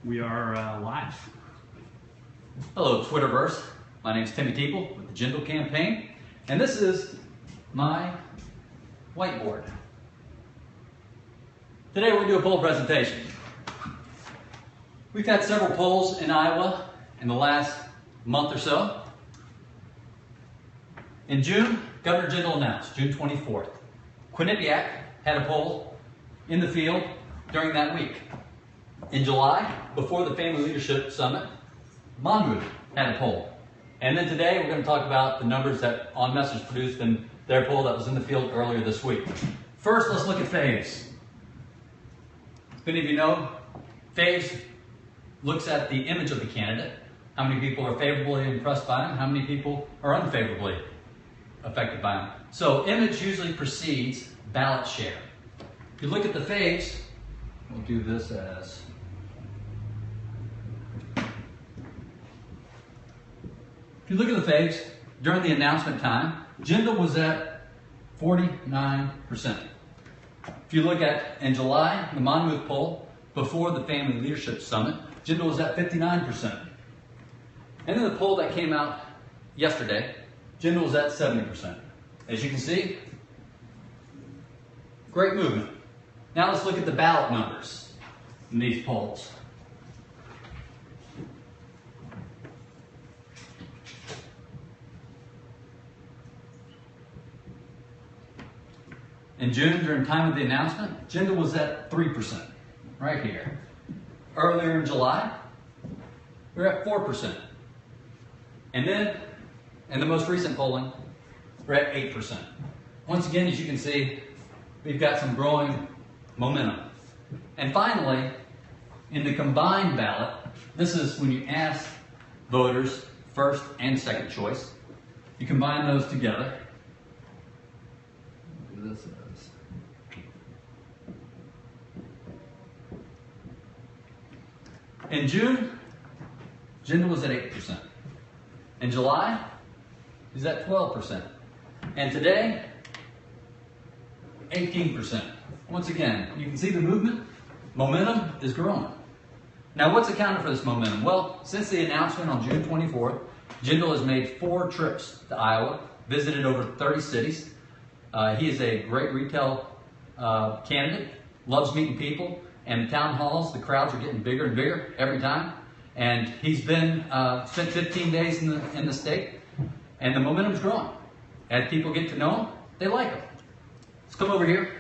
We are live. Hello, Twitterverse. My name is Timmy Teepell with the Jindal campaign, and this is my whiteboard. Today we're going to do a poll presentation. We've had several polls in Iowa in the last month or so. In June, Governor Jindal announced, June 24th, Quinnipiac had a poll in the field during that week. In July, before the Family Leadership Summit, Monmouth had a poll. And then today we're going to talk about the numbers that On Message produced in their poll that was in the field earlier this week. First, let's look at faves. If any of you know, faves looks at the image of the candidate. How many people are favorably impressed by him? How many people are unfavorably affected by him? So image usually precedes ballot share. If you look at the faves, we'll do this as if you look at the faves, during the announcement time, Jindal was at 49%. If you look at, in July, the Monmouth poll, before the Family Leadership Summit, Jindal was at 59%. And then the poll that came out yesterday, Jindal was at 70%. As you can see, great movement. Now let's look at the ballot numbers in these polls. In June, during time of the announcement, Jindal was at 3%, right here. Earlier in July, we were at 4%. And then, in the most recent polling, we're at 8%. Once again, as you can see, we've got some growing momentum. And finally, in the combined ballot, this is when you ask voters first and second choice. You combine those together. This is. In June, Jindal was at 8%. In July, he's at 12%. And today, 18%. Once again, you can see the movement. Momentum is growing. Now, what's accounted for this momentum? Well, since the announcement on June 24th, Jindal has made 4 trips to Iowa, visited over 30 cities. He is a great retail candidate, loves meeting people, and the town halls, the crowds are getting bigger and bigger every time. And he's been spent 15 days in the state, and the momentum's growing. As people get to know him, they like him. Let's come over here.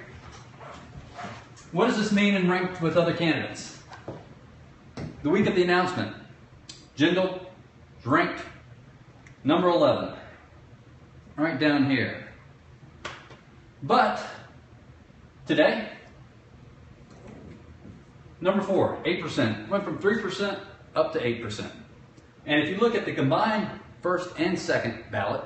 What does this mean in ranked with other candidates? The week of the announcement, Jindal is ranked number 11, right down here. But today, number 4, 8%. Went from 3% up to 8%. And if you look at the combined first and second ballot,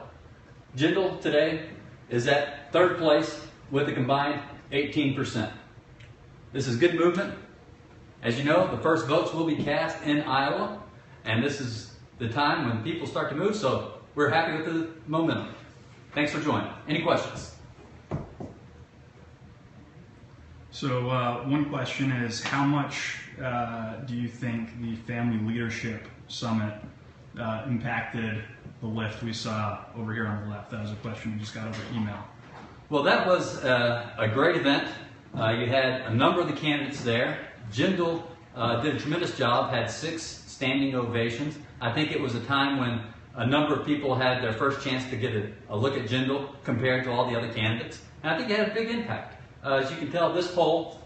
Jindal today is at 3rd place with a combined 18%. This is good movement. As you know, the first votes will be cast in Iowa, and this is the time when people start to move, so we're happy with the momentum. Thanks for joining. Any questions? So one question is, how much do you think the Family Leadership Summit impacted the lift we saw over here on the left? That was a question we just got over email. Well, that was a great event. You had a number of the candidates there. Jindal did a tremendous job, had 6 standing ovations. I think it was a time when a number of people had their first chance to get a look at Jindal compared to all the other candidates. And I think it had a big impact. As you can tell, this poll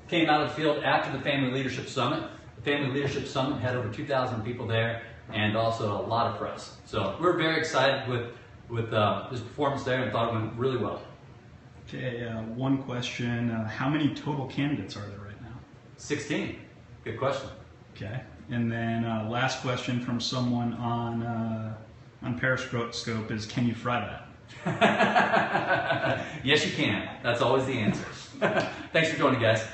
came out of the field after the Family Leadership Summit. The Family Leadership Summit had over 2,000 people there and also a lot of press. So we're very excited with his performance there and thought it went really well. Okay, one question. How many total candidates are there right now? 16. Good question. Okay. And then last question from someone on Periscope is, can you fry that? Yes, you can. That's always the answer. Thanks for joining, guys.